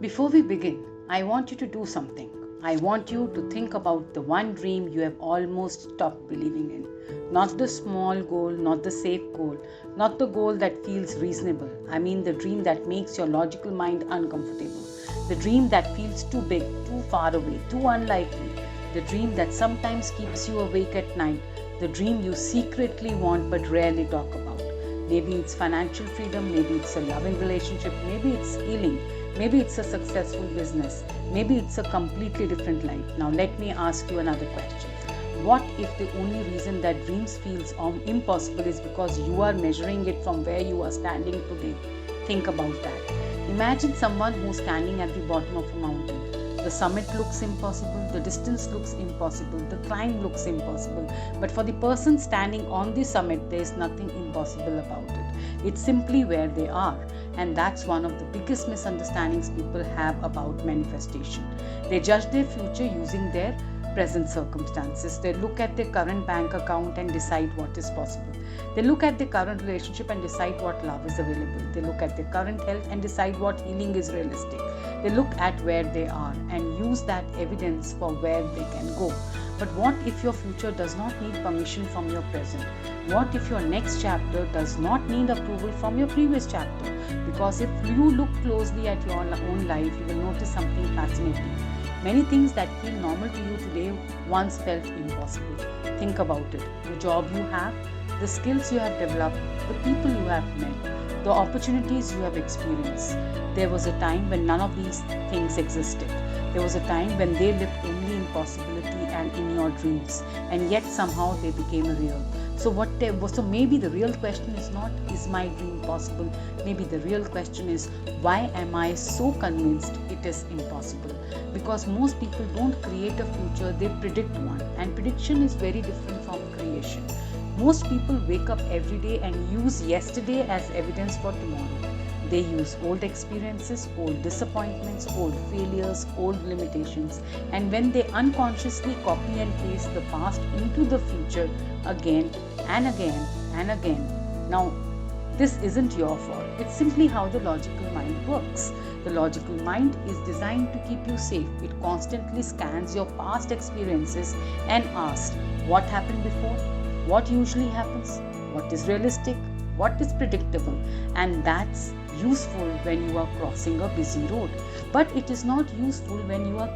Before we begin, I want you to do something. I want you to think about the one dream you have almost stopped believing in. Not the small goal, not the safe goal, not the goal that feels reasonable. I mean the dream that makes your logical mind uncomfortable. The dream that feels too big, too far away, too unlikely. The dream that sometimes keeps you awake at night. The dream you secretly want but rarely talk about. Maybe it's financial freedom, maybe it's a loving relationship, maybe it's healing, maybe it's a successful business, maybe it's a completely different life. Now let me ask you another question. What if the only reason that dreams feels impossible is because you are measuring it from where you are standing today? Think about that. Imagine someone who's standing at the bottom of a mountain. The summit looks impossible, the distance looks impossible, the climb looks impossible. But for the person standing on the summit, there is nothing impossible about it. It's simply where they are. And that's one of the biggest misunderstandings people have about manifestation. They judge their future using their present circumstances. They look at their current bank account and decide what is possible. They look at their current relationship and decide what love is available. They look at their current health and decide what healing is realistic. They look at where they are and use that evidence for where they can go. But what if your future does not need permission from your present? What if your next chapter does not need approval from your previous chapter? Because if you look closely at your own life, you will notice something fascinating. Many things that feel normal to you today once felt impossible. Think about it. The job you have, the skills you have developed, the people you have met, the opportunities you have experienced. There was a time when none of these things existed. There was a time when they lived only in possibility and in your dreams, and yet somehow they became real. So maybe the real question is not, is my dream possible? Maybe the real question is, why am I so convinced it is impossible? Because most people don't create a future, they predict one. And prediction is very different from creation. Most people wake up every day and use yesterday as evidence for tomorrow. They use old experiences, old disappointments, old failures, old limitations, and when they unconsciously copy and paste the past into the future again and again and again. Now, this isn't your fault. It's simply how the logical mind works. The logical mind is designed to keep you safe. It constantly scans your past experiences and asks, what happened before? What usually happens? What is realistic? What is predictable? And that's useful when you are crossing a busy road, but it is not useful when you are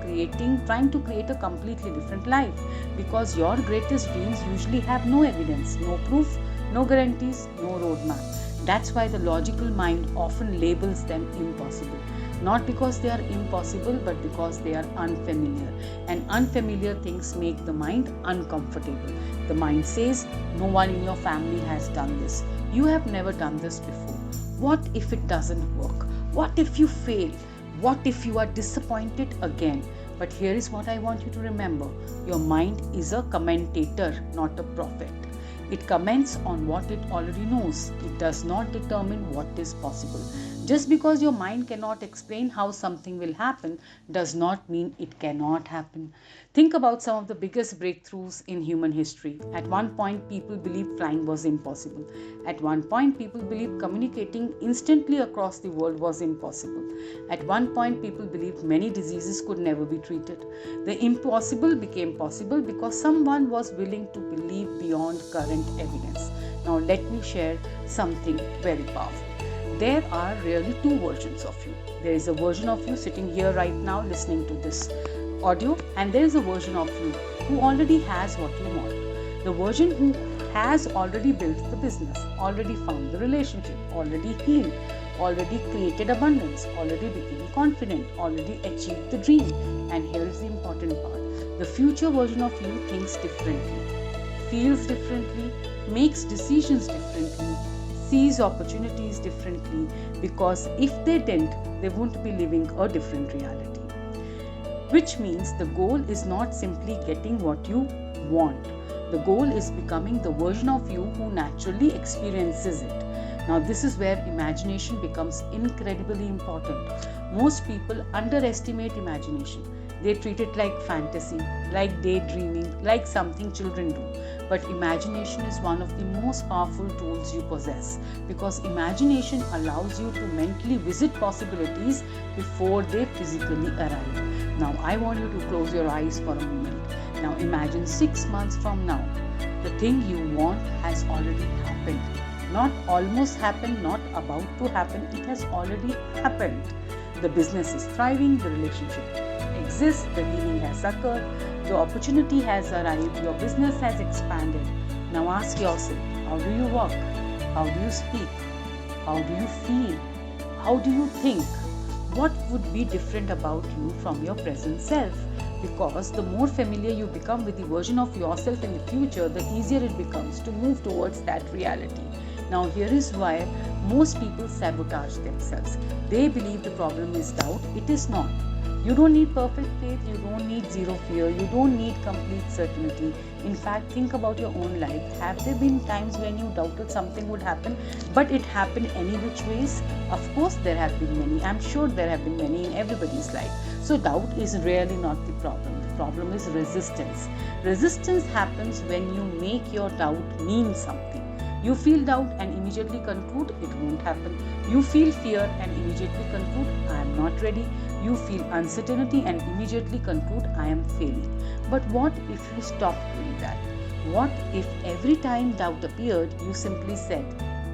trying to create a completely different life, because your greatest dreams usually have no evidence, no proof, no guarantees, no roadmap. That's why the logical mind often labels them impossible, not because they are impossible, but because they are unfamiliar, and unfamiliar things make the mind uncomfortable. The mind says, no one in your family has done this. You have never done this before. What if it doesn't work? What if you fail? What if you are disappointed again? But here is what I want you to remember. Your mind is a commentator, not a prophet. It comments on what it already knows. It does not determine what is possible. Just because your mind cannot explain how something will happen does not mean it cannot happen. Think about some of the biggest breakthroughs in human history. At one point, people believed flying was impossible. At one point, people believed communicating instantly across the world was impossible. At one point, people believed many diseases could never be treated. The impossible became possible because someone was willing to believe beyond current evidence. Now, let me share something very powerful. There are really two versions of you. There is a version of you sitting here right now listening to this audio, and there is a version of you who already has what you want. The version who has already built the business, already found the relationship, already healed, already created abundance, already became confident, already achieved the dream. And here is the important part. The future version of you thinks differently, feels differently, makes decisions differently, sees opportunities differently, because if they didn't, they wouldn't be living a different reality. Which means the goal is not simply getting what you want. The goal is becoming the version of you who naturally experiences it. Now, this is where imagination becomes incredibly important. Most people underestimate imagination. They treat it like fantasy, like daydreaming, like something children do. but imagination is one of the most powerful tools you possess, because imagination allows you to mentally visit possibilities before they physically arrive. Now I want you to close your eyes for a moment. Now imagine 6 months from now. The thing you want has already happened. Not almost happened, not about to happen, it has already happened. The business is thriving, the relationship exists, the healing has occurred, the opportunity has arrived, your business has expanded. Now ask yourself, how do you walk? How do you speak? How do you feel? How do you think? What would be different about you from your present self? Because the more familiar you become with the version of yourself in the future, the easier it becomes to move towards that reality. Now here is why most people sabotage themselves. They believe the problem is doubt. It is not. You don't need perfect faith, you don't need zero fear, you don't need complete certainty. In fact, think about your own life. Have there been times when you doubted something would happen, but it happened any which ways? Of course, there have been many. I'm sure there have been many in everybody's life. So doubt is really not the problem. The problem is resistance. Resistance happens when you make your doubt mean something. You feel doubt and immediately conclude it won't happen. You feel fear and immediately conclude I am not ready. You feel uncertainty and immediately conclude I am failing. But what if you stopped doing that? What if every time doubt appeared, you simply said,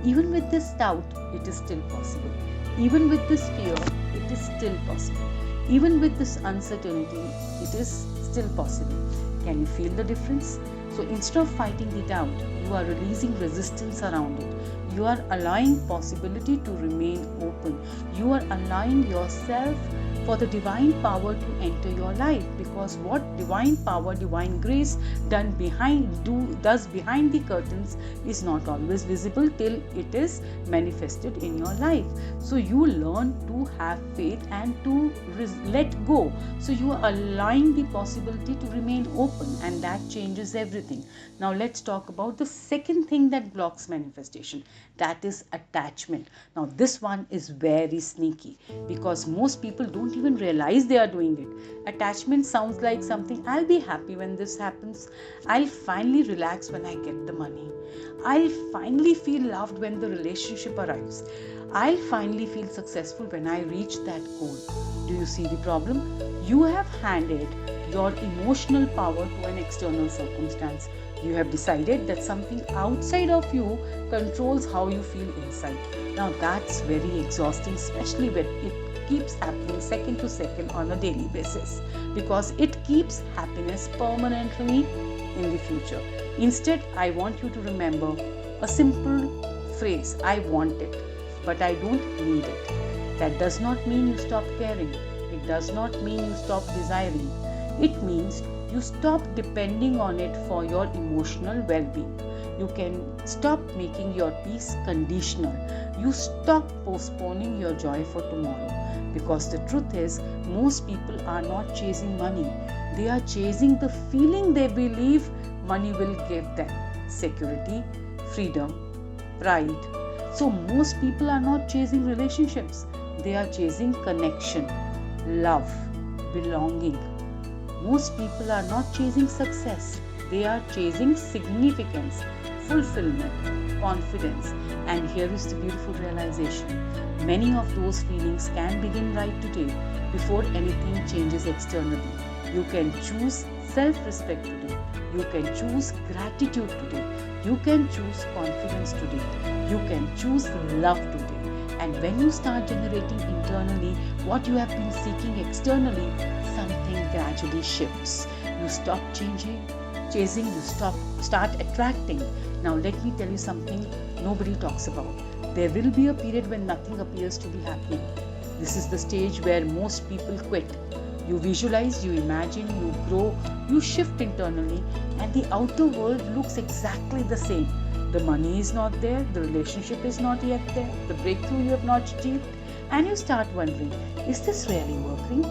even with this doubt, it is still possible. Even with this fear, it is still possible. Even with this uncertainty, it is still possible. Can you feel the difference? So instead of fighting the doubt, you are releasing resistance around it. You are allowing possibility to remain open. You are allowing yourself for the divine power to enter your life, because what divine power, divine grace does behind the curtains is not always visible till it is manifested in your life. So you learn to have faith and to let go. So you are allowing the possibility to remain open, and that changes everything. Now let's talk about the second thing that blocks manifestation, that is attachment. Now this one is very sneaky, because most people don't even realize they are doing it. Attachment sounds like something, I'll be happy when this happens. I'll finally relax when I get the money. I'll finally feel loved when the relationship arrives. I'll finally feel successful when I reach that goal. Do you see the problem? You have handed your emotional power to an external circumstance. You have decided that something outside of you controls how you feel inside. Now that's very exhausting, especially when it keeps happening second to second on a daily basis, because it keeps happiness permanently in the future. Instead, I want you to remember a simple phrase, I want it, but I don't need it. That does not mean you stop caring. It does not mean you stop desiring. It means you stop depending on it for your emotional well-being. You can stop making your peace conditional. You stop postponing your joy for tomorrow. Because the truth is, most people are not chasing money. They are chasing the feeling they believe money will give them. Security, freedom, pride. So most people are not chasing relationships. They are chasing connection, love, belonging. Most people are not chasing success. They are chasing significance, fulfillment, confidence. And here is the beautiful realization. Many of those feelings can begin right today, before anything changes externally. You can choose self-respect today. You can choose gratitude today. You can choose confidence today. You can choose love today. And when you start generating internally what you have been seeking externally, something gradually shifts. You stop chasing, you start attracting. Now let me tell you something nobody talks about. There will be a period when nothing appears to be happening. This is the stage where most people quit. You visualize, you imagine, you grow, you shift internally, and the outer world looks exactly the same. The money is not there, the relationship is not yet there, the breakthrough you have not achieved, and you start wondering, is this really working?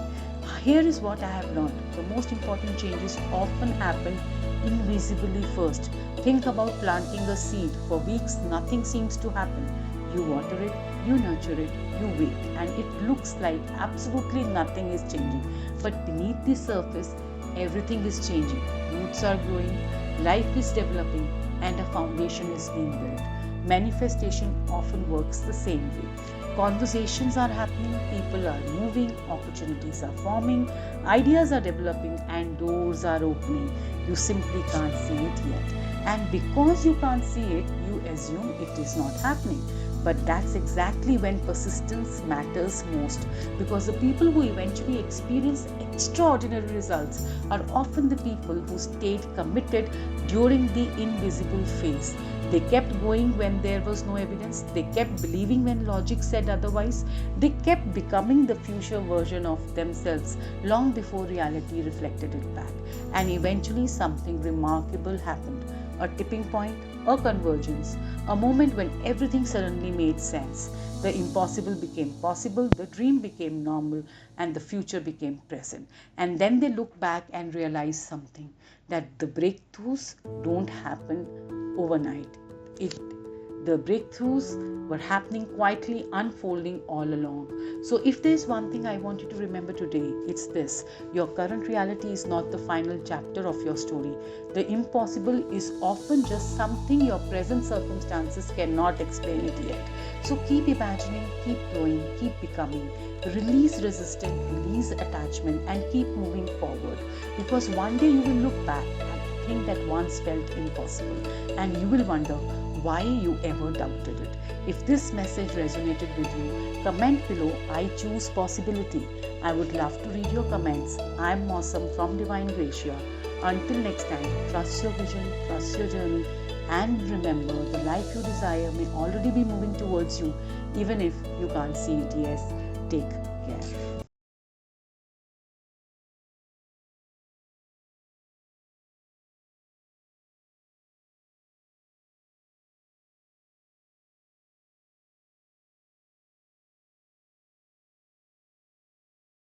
Here is what I have learned. The most important changes often happen invisibly first. Think about planting a seed. For weeks, nothing seems to happen. You water it, you nurture it, you wait, and it looks like absolutely nothing is changing. But beneath the surface, everything is changing. Roots are growing, Life is developing and a foundation is being built. Manifestation often works the same way. Conversations are happening, people are moving, opportunities are forming, ideas are developing, and doors are opening. You simply can't see it yet. And because you can't see it, you assume it is not happening. But that's exactly when persistence matters most, because the people who eventually experience extraordinary results are often the people who stayed committed during the invisible phase. They kept going when there was no evidence. They kept believing when logic said otherwise. They kept becoming the future version of themselves long before reality reflected it back. And eventually, something remarkable happened, a tipping point, a convergence, a moment when everything suddenly made sense. The impossible became possible, the dream became normal, and the future became present. And then they look back and realize something, that the breakthroughs don't happen overnight. It the breakthroughs were happening quietly, unfolding all along. So, if there's one thing I want you to remember today, it's this: your current reality is not the final chapter of your story. The impossible is often just something your present circumstances cannot explain it yet. So, keep imagining, keep growing, keep becoming. Release resistance, release attachment, and keep moving forward. Because one day you will look back at the thing that once felt impossible, and you will wonder why you ever doubted it. If this message resonated with you, comment below, I choose possibility. I would love to read your comments. I'm Awesome from Divine Gracia. Until next time, trust your vision, trust your journey, and remember, the life you desire may already be moving towards you, even if you can't see it yet. Take care.